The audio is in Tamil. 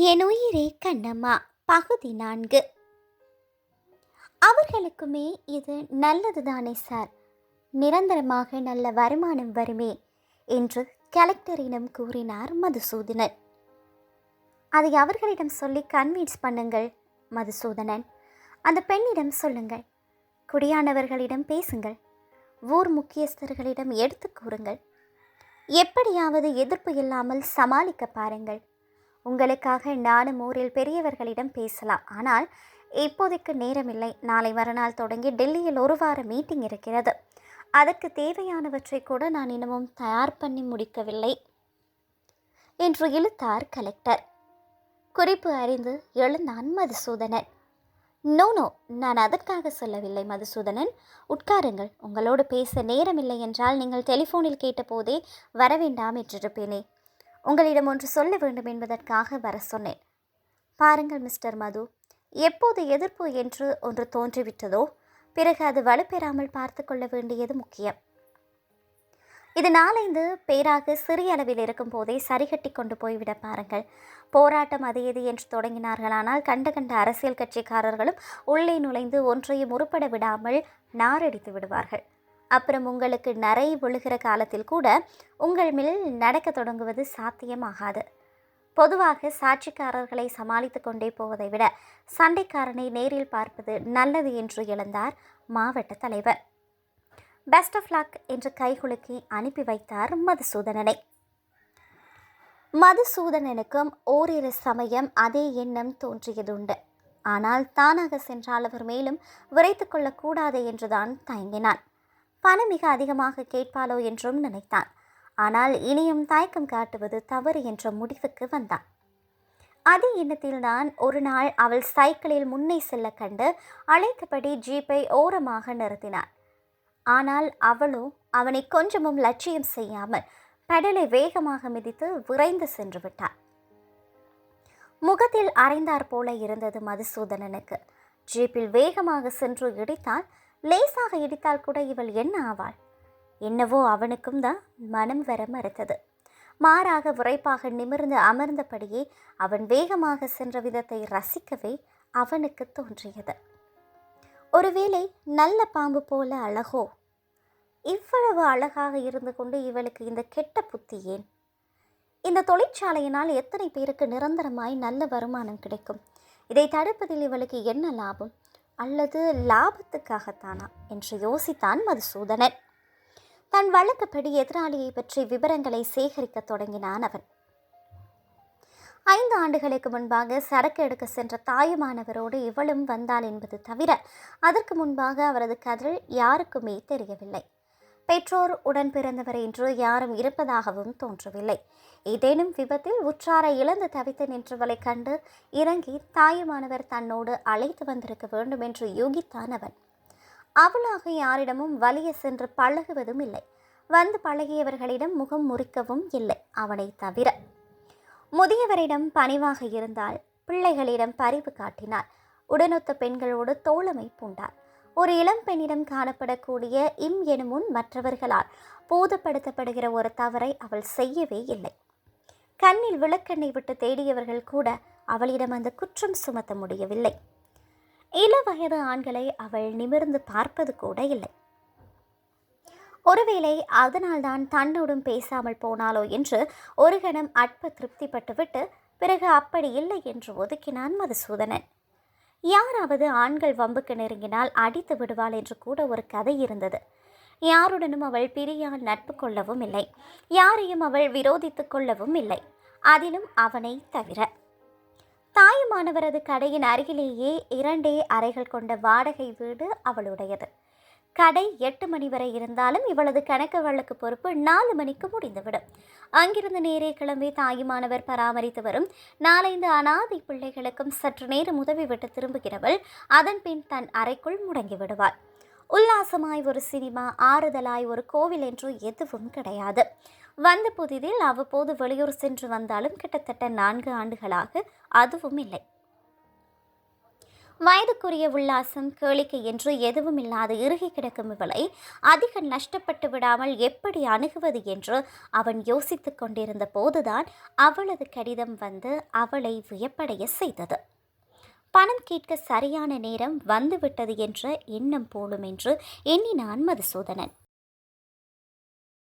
என் உயிரே கண்ணம்மா பகுதி 4. அவர்களுக்குமே இது நல்லதுதானே சார், நிரந்தரமாக நல்ல வருமானம் வருமே என்று கலெக்டரிடம் கூறினார் மதுசூதனன். அதை அவர்களிடம் சொல்லி கன்வின்ஸ் பண்ணுங்கள் மதுசூதனன். அந்த பெண்ணிடம் சொல்லுங்கள், குடியானவர்களிடம் பேசுங்கள், ஊர் முக்கியஸ்தர்களிடம் எடுத்து கூறுங்கள், எப்படியாவது எதிர்ப்பு இல்லாமல் சமாளிக்க பாருங்கள். உங்களுக்காக நானும் ஊரில் பெரியவர்களிடம் பேசலாம், ஆனால் இப்போதைக்கு நேரமில்லை. நாளை மறுநாள் தொடங்கி டெல்லியில் ஒரு வார மீட்டிங் இருக்கிறது. அதற்கு தேவையானவற்றை கூட நான் இன்னமும் தயார் பண்ணி முடிக்கவில்லை என்று இழுத்தார் கலெக்டர். குறிப்பு அறிந்து எழுந்தான் மதுசூதனன். நோ, நான் அதற்காக சொல்லவில்லை மதுசூதனன். உட்காருங்கள், உங்களோடு பேச நேரமில்லை என்றால் நீங்கள் டெலிஃபோனில் கேட்டபோதே வரவேண்டாம் என்றிருப்பேனே. உங்களிடம் ஒன்று சொல்ல வேண்டும் என்பதற்காக வர சொன்னேன். பாருங்கள் மிஸ்டர் மது, எப்போது எதிர்ப்பு என்று ஒன்று தோன்றிவிட்டதோ பிறகு அது வலுப்பெறாமல் பார்த்து கொள்ள வேண்டியது முக்கியம். இது நாளைந்து பேராக சிறிய அளவில் இருக்கும் போதே சரிகட்டி கொண்டு போய்விட பாருங்கள். போராட்டம் அது எது என்று தொடங்கினார்களானால் கண்ட அரசியல் கட்சிக்காரர்களும் உள்ளே நுழைந்து ஒன்றையும் உருப்பட விடாமல் நாரடித்து விடுவார்கள். அப்புறம் உங்களுக்கு நரை விழுகிற காலத்தில் கூட உங்கள் மேல் நடக்க தொடங்குவது சாத்தியமாகாது. பொதுவாக சாட்சிக்காரர்களை சமாளித்து கொண்டே போவதை விட சண்டைக்காரனை நேரில் பார்ப்பது நல்லது என்று எழுந்தார் மாவட்ட தலைவர். பெஸ்ட் ஆஃப் லக் என்று கைகுலுக்கி அனுப்பி வைத்தார் மதுசூதனனை. மதுசூதனனுக்கும் ஓரிரு சமயம் அதே எண்ணம் தோன்றியதுண்டு. ஆனால் தானாக சென்றால் அவர் மேலும் விரைத்து கொள்ளக்கூடாது என்றுதான் தயங்கினான். பணம் மிக அதிகமாக கேட்பாளோ என்றும் நினைத்தான். ஆனால் இனியும் தயக்கம் காட்டுவது தவறு என்ற முடிவுக்கு வந்தான். அதே எண்ணத்தில்தான் ஒரு நாள் அவள் சைக்கிளில் முன்னே செல்ல கண்டு அழைத்தபடி ஜீப்பை ஓரமாக நிறுத்தினான். ஆனால் அவளோ அவனை கொஞ்சமும் லட்சியம் செய்யாமல் பெடலை வேகமாக மிதித்து விரைந்து சென்று விட்டாள். முகத்தில் அரைந்தார் போல இருந்தது மதுசூதனனுக்கு. ஜீப்பில் வேகமாக சென்று இடித்தால், லேசாக இடித்தால் கூட இவள் என்ன ஆவாள்? என்னவோ அவனுக்கும் தான் மனம் வர மறுத்தது. மாறாக விரைப்பாக நிமிர்ந்து அமர்ந்தபடியே அவன் வேகமாக சென்ற விதத்தை ரசிக்கவே அவனுக்கு தோன்றியது. ஒருவேளை நல்ல பாம்பு போல அழகோ? இவ்வளவு அழகாக இருந்து கொண்டு இவளுக்கு இந்த கெட்ட புத்தி ஏன்? இந்த தொழிற்சாலையினால் எத்தனை பேருக்கு நிரந்தரமாய் நல்ல வருமானம் கிடைக்கும்? இதை தடுப்பதில் இவளுக்கு என்ன லாபம்? அல்லது லாபத்துக்காகத்தானா என்று யோசித்தான் மதுசூதனன். தன் வழக்கப்படி எதிராளியை பற்றி விவரங்களை சேகரிக்க தொடங்கினான் அவன். 5 ஆண்டுகளுக்கு முன்பாக சரக்கு எடுக்க சென்ற தாயுமானவரோடு இவளும் வந்தாள் என்பது தவிர அதற்கு முன்பாக அவரது கதை யாருக்குமே தெரியவில்லை. பெற்றோர் உடன் பிறந்தவர் என்று யாரும் இருப்பதாகவும் தோன்றவில்லை. ஏதேனும் விபத்தில் உற்றாரை இழந்து தவித்து நின்றவளை கண்டு இறங்கி தாயுமானவர் தன்னோடு அழைத்து வந்திருக்க வேண்டும் என்று யூகித்தான் அவன். அவளாக யாரிடமும் வலிய சென்று பழகுவதும் இல்லை. வந்து பழகியவர்களிடம் முகம் முறிக்கவும் இல்லை அவனை தவிர. முதியவரிடம் பணிவாக இருந்தால், பிள்ளைகளிடம் பரிவு காட்டினாள். உடனொத்த பெண்களோடு தோழமை பூண்டாள். ஒரு இளம் பெண்ணிடம் காணப்படக்கூடிய எனும் மற்றவர்களால் போதப்படுத்தப்படுகிற ஒரு தவறை அவள் செய்யவே இல்லை. கண்ணில் விளக்கண்ணை விட்டு தேடியவர்கள் கூட அவளிடம் அந்த குற்றம் சுமத்த முடியவில்லை. இளவயது ஆண்களை அவள் நிமிர்ந்து பார்ப்பது கூட இல்லை. ஒருவேளை அதனால்தான் தன்னோடும் பேசாமல் போனாலோ என்று ஒரு கணம் அற்ப திருப்திப்பட்டுவிட்டு பிறகு அப்படி இல்லை என்று ஒதுக்கினான் மதுசூதனன். யாராவது ஆண்கள் வம்புக்கு நெருங்கினால் அடித்து விடுவாள் என்று கூட ஒரு கதை இருந்தது. யாருடனும் அவள் பிரியால் நட்பு கொள்ளவும் இல்லை, யாரையும் அவள் விரோதித்து கொள்ளவும் இல்லை, அதிலும் அவனை தவிர. தாயுமானவரது கடையின் அருகிலேயே 2 அறைகள் கொண்ட வாடகை வீடு அவளுடையது. கடை 8 மணி வரை இருந்தாலும் இவளது கணக்கு வழக்கு பொறுப்பு 4 மணிக்கு முடிந்துவிடும். அங்கிருந்து நேரே கிளம்பி தாயுமானவர் பராமரித்து வரும் 4-5 அனாதை பிள்ளைகளுக்கும் சற்று நேரம் உதவி விட்டு திரும்புகிறவள் அதன் பின் தன் அறைக்குள் முடங்கி விடுவாள். உல்லாசமாய் ஒரு சினிமா, ஆறுதலாய் ஒரு கோவில் என்று எதுவும் கிடையாது. வந்த புதிதில் அவ்வப்போது வெளியூர் சென்று வந்தாலும் கிட்டத்தட்ட 4 ஆண்டுகளாக அதுவும் இல்லை. வயதுக்குரிய உல்லாசம் கேளிக்கை என்று எதுவும் இல்லாது இறுகி கிடக்கும் இவளை அதிக நஷ்டப்பட்டு விடாமல் எப்படி அணுகுவது என்று அவன் யோசித்துக் கொண்டிருந்த போதுதான் அவளது கடிதம் வந்து அவளை வியப்படைய செய்தது. பணம் கேட்க சரியான நேரம் வந்துவிட்டது என்ற எண்ணம் போலும் என்று எண்ணினான் மதுசூதனன்.